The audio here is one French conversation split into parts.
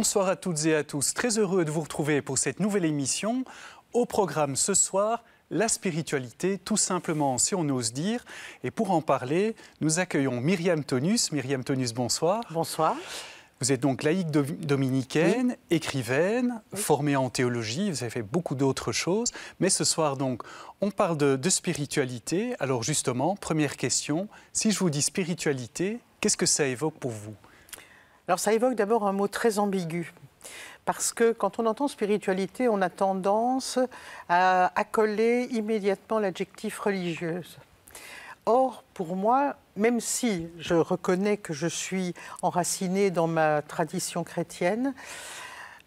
Bonsoir à toutes et à tous. Très heureux de vous retrouver pour cette nouvelle émission. Au programme ce soir, la spiritualité, tout simplement, si on ose dire. Et pour en parler, nous accueillons Myriam Tonus. Myriam Tonus, bonsoir. Bonsoir. Vous êtes donc laïque dominicaine, écrivaine, formée en théologie, vous avez fait beaucoup d'autres choses. Mais ce soir, donc, on parle de spiritualité. Alors justement, première question, si je vous dis spiritualité, qu'est-ce que ça évoque pour vous ? Alors ça évoque d'abord un mot très ambigu. Parce que quand on entend spiritualité, on a tendance à accoler immédiatement l'adjectif religieuse. Or, pour moi, même si je reconnais que je suis enracinée dans ma tradition chrétienne,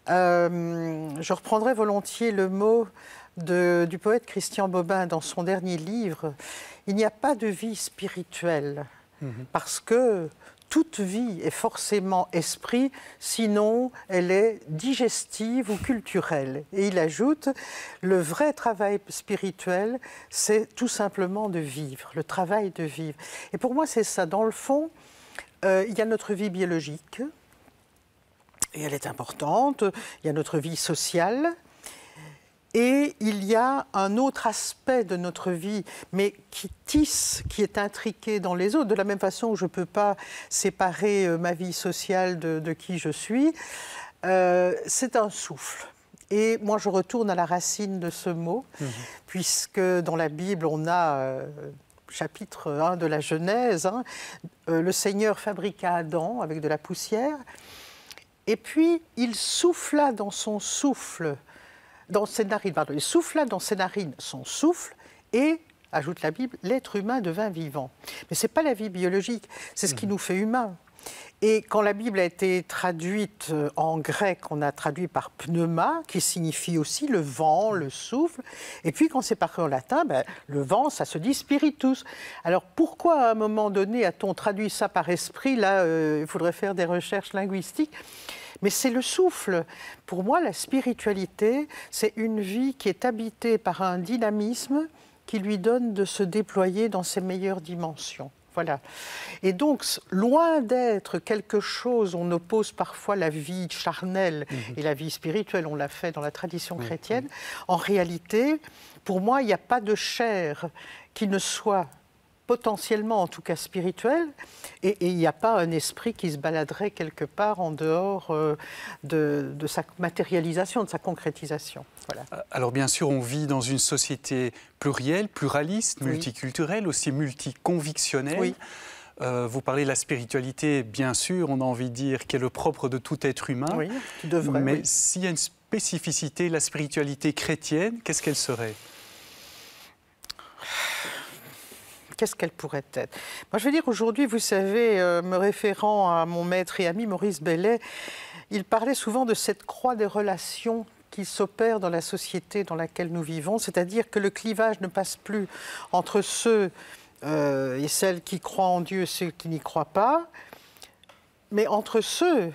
je reprendrai volontiers le mot du poète Christian Bobin dans son dernier livre. Il n'y a pas de vie spirituelle, parce que toute vie est forcément esprit, sinon elle est digestive ou culturelle. Et il ajoute, le vrai travail spirituel, c'est tout simplement de vivre, le travail de vivre. Et pour moi, c'est ça. Dans le fond, il y a notre vie biologique, et elle est importante. Il y a notre vie sociale. Et il y a un autre aspect de notre vie, mais qui tisse, qui est intriqué dans les autres. De la même façon que je ne peux pas séparer ma vie sociale de qui je suis, c'est un souffle. Et moi, je retourne à la racine de ce mot, puisque dans la Bible, on a, chapitre 1 de la Genèse, le Seigneur fabriqua Adam avec de la poussière, et puis il souffla dans son souffle, dans ses narines, pardon, il souffla dans ses narines son souffle et, ajoute la Bible, l'être humain devint vivant. Mais ce n'est pas la vie biologique, c'est ce qui nous fait humains. Et quand la Bible a été traduite en grec, on a traduit par pneuma, qui signifie aussi le vent, le souffle. Et puis quand c'est paru en latin, le vent, ça se dit spiritus. Alors pourquoi à un moment donné a-t-on traduit ça par esprit? Là, il faudrait faire des recherches linguistiques. Mais c'est le souffle. Pour moi, la spiritualité, c'est une vie qui est habitée par un dynamisme qui lui donne de se déployer dans ses meilleures dimensions. Voilà. Et donc, loin d'être quelque chose, on oppose parfois la vie charnelle et la vie spirituelle, on l'a fait dans la tradition chrétienne. En réalité, pour moi, il n'y a pas de chair qui ne soit potentiellement, en tout cas spirituel, et il n'y a pas un esprit qui se baladerait quelque part en dehors de sa matérialisation, de sa concrétisation. Voilà. Alors bien sûr, on vit dans une société plurielle, pluraliste, multiculturelle, aussi multiconvictionnelle. Oui. Vous parlez de la spiritualité, bien sûr, on a envie de dire qu'elle est le propre de tout être humain. Oui, qui devrait. Mais s'il y a une spécificité, la spiritualité chrétienne, qu'est-ce qu'elle serait ? Qu'est-ce qu'elle pourrait être? Moi, je veux dire, aujourd'hui, vous savez, me référant à mon maître et ami Maurice Bellet, il parlait souvent de cette croix des relations qui s'opère dans la société dans laquelle nous vivons, c'est-à-dire que le clivage ne passe plus entre ceux et celles qui croient en Dieu et ceux qui n'y croient pas, mais entre ceux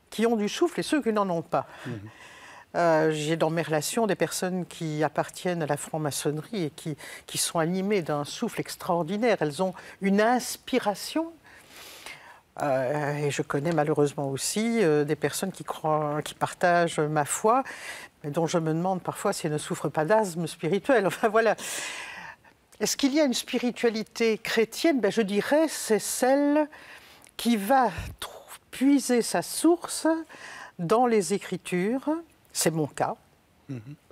qui ont du souffle et ceux qui n'en ont pas. J'ai dans mes relations des personnes qui appartiennent à la franc-maçonnerie et qui sont animées d'un souffle extraordinaire. Elles ont une inspiration. Et je connais malheureusement aussi des personnes qui partagent ma foi, mais dont je me demande parfois si elles ne souffrent pas d'asthme spirituel. Enfin voilà. Est-ce qu'il y a une spiritualité chrétienne? Je dirais c'est celle qui va puiser sa source dans les Écritures. C'est mon cas.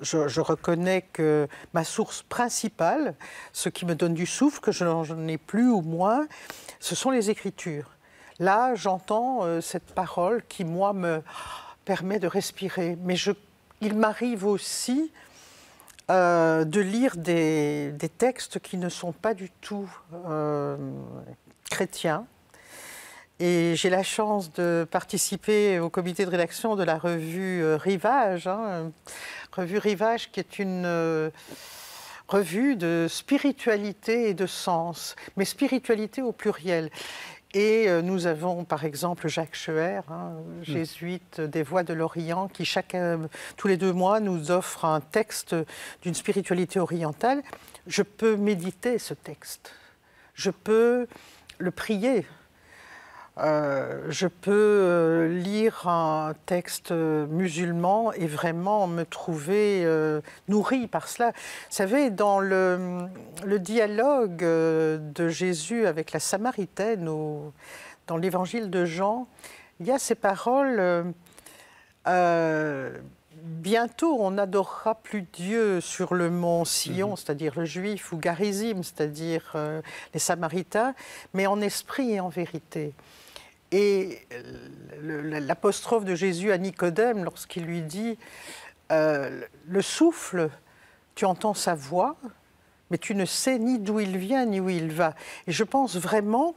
Je reconnais que ma source principale, ce qui me donne du souffle, que je n'en ai plus ou moins, ce sont les Écritures. Là, j'entends cette parole qui, moi, me permet de respirer. Mais il m'arrive aussi de lire des textes qui ne sont pas du tout chrétiens. Et j'ai la chance de participer au comité de rédaction de la revue Rivage, revue Rivage qui est une revue de spiritualité et de sens, mais spiritualité au pluriel. Et nous avons par exemple Jacques Scheuer, jésuite des Voies de l'Orient, qui tous les 2 mois nous offre un texte d'une spiritualité orientale. Je peux méditer ce texte, je peux le prier. Je peux lire un texte musulman et vraiment me trouver nourrie par cela. Vous savez, dans le dialogue de Jésus avec la Samaritaine, dans l'évangile de Jean, il y a ces paroles bientôt on n'adorera plus Dieu sur le mont Sion, c'est-à-dire le juif, ou Garizim, c'est-à-dire les Samaritains, mais en esprit et en vérité. Et l'apostrophe de Jésus à Nicodème, lorsqu'il lui dit le souffle, tu entends sa voix, mais tu ne sais ni d'où il vient ni où il va. Et je pense vraiment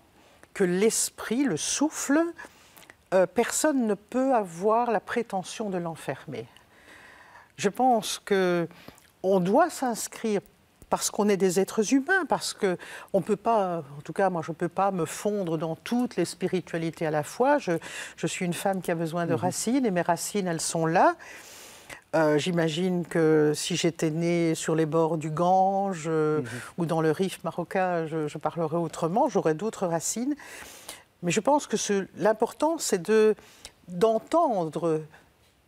que l'esprit, le souffle, personne ne peut avoir la prétention de l'enfermer. Je pense qu'on doit s'inscrire parce qu'on est des êtres humains, parce qu'on ne peut pas, en tout cas moi je ne peux pas me fondre dans toutes les spiritualités à la fois. Je suis une femme qui a besoin de racines et mes racines elles sont là. J'imagine que si j'étais née sur les bords du Gange ou dans le Rif marocain, je parlerais autrement, j'aurais d'autres racines. Mais je pense que l'important c'est d'entendre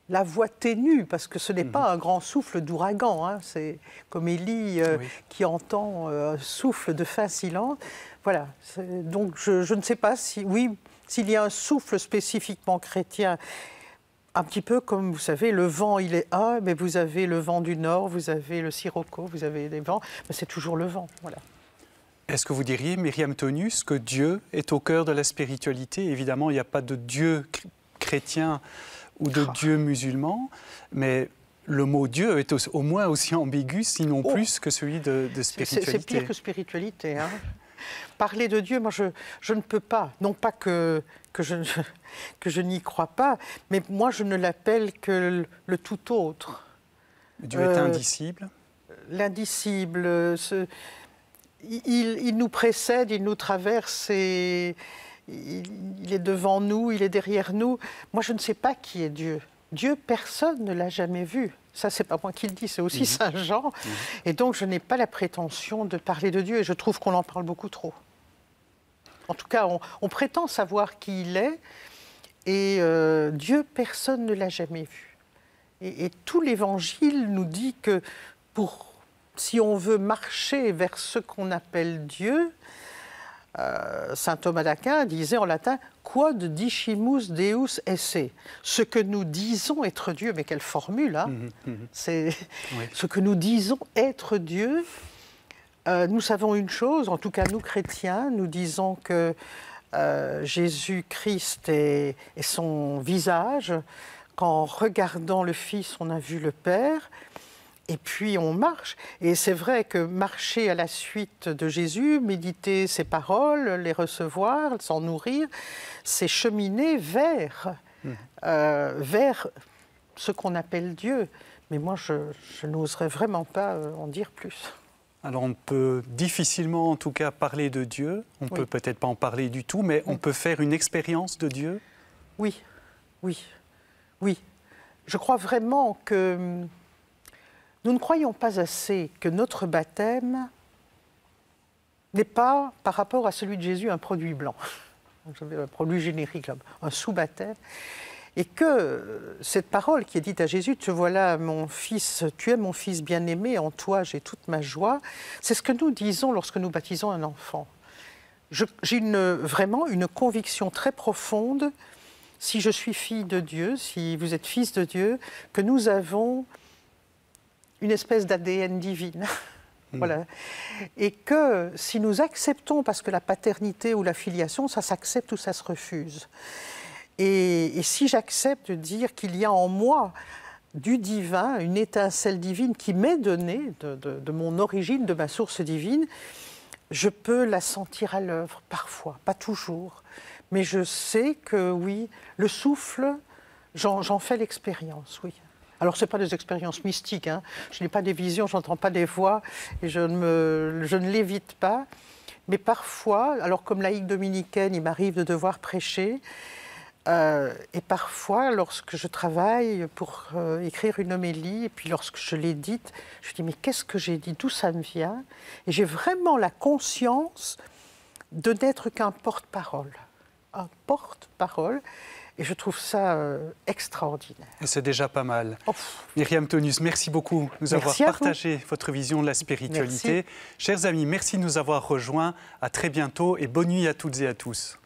la voix ténue, parce que ce n'est pas un grand souffle d'ouragan, hein. C'est comme Élie qui entend un souffle de fin silence. Voilà, donc je ne sais pas s'il y a un souffle spécifiquement chrétien, un petit peu comme, vous savez, le vent, il est un, mais vous avez le vent du nord, vous avez le sirocco, vous avez des vents, mais c'est toujours le vent, voilà. Est-ce que vous diriez, Myriam Tonius, que Dieu est au cœur de la spiritualité? Évidemment, il n'y a pas de Dieu chrétien ou de Dieu musulman, mais le mot Dieu est au moins aussi ambigu, sinon plus que celui de spiritualité. C'est pire que spiritualité. Hein. Parler de Dieu, moi je ne peux pas, non pas que je n'y crois pas, mais moi je ne l'appelle que le tout autre. Dieu est indicible. L'indicible, il nous précède, il nous traverse et il est devant nous, il est derrière nous. Moi, je ne sais pas qui est Dieu. Dieu, personne ne l'a jamais vu. Ça, c'est pas moi qui le dis, c'est aussi Saint Jean. Et donc, je n'ai pas la prétention de parler de Dieu. Et je trouve qu'on en parle beaucoup trop. En tout cas, on prétend savoir qui il est. Et Dieu, personne ne l'a jamais vu. Et tout l'Évangile nous dit que si on veut marcher vers ce qu'on appelle Dieu, saint Thomas d'Aquin disait en latin « Quod dicimus Deus esse » ce que nous disons être Dieu. Mais quelle formule, hein C'est ce que nous disons être Dieu. Nous savons une chose, en tout cas nous chrétiens, nous disons que Jésus-Christ est son visage, qu'en regardant le Fils, on a vu le Père. Et puis on marche. Et c'est vrai que marcher à la suite de Jésus, méditer ses paroles, les recevoir, s'en nourrir, c'est cheminer vers ce qu'on appelle Dieu. Mais moi, je n'oserais vraiment pas en dire plus. Alors on peut difficilement, en tout cas, parler de Dieu. On peut peut-être pas en parler du tout, mais on peut faire une expérience de Dieu. Oui. Je crois vraiment que nous ne croyons pas assez que notre baptême n'est pas, par rapport à celui de Jésus, un produit blanc, un produit générique, un sous-baptême, et que cette parole qui est dite à Jésus, « Te voilà mon fils, tu es mon fils bien-aimé, en toi j'ai toute ma joie », c'est ce que nous disons lorsque nous baptisons un enfant. J'ai vraiment une conviction très profonde, si je suis fille de Dieu, si vous êtes fils de Dieu, que nous avons une espèce d'ADN divine. Voilà. Et que si nous acceptons, parce que la paternité ou la filiation, ça s'accepte ou ça se refuse. Et si j'accepte de dire qu'il y a en moi du divin, une étincelle divine qui m'est donnée, de mon origine, de ma source divine, je peux la sentir à l'œuvre, parfois, pas toujours. Mais je sais que oui, le souffle, j'en fais l'expérience, oui. Alors, ce n'est pas des expériences mystiques, hein. Je n'ai pas des visions, je n'entends pas des voix, et je ne l'évite pas. Mais parfois, alors comme laïque dominicaine, il m'arrive de devoir prêcher, et parfois, lorsque je travaille pour écrire une homélie, et puis lorsque je l'ai dite, je dis « mais qu'est-ce que j'ai dit? D'où ça me vient ?» Et j'ai vraiment la conscience de n'être qu'un porte-parole. un porte-parole. Et je trouve ça extraordinaire. Et c'est déjà pas mal. Myriam Tonus, merci beaucoup de nous avoir partagé votre vision de la spiritualité. Merci. Chers amis, merci de nous avoir rejoints. À très bientôt et bonne nuit à toutes et à tous.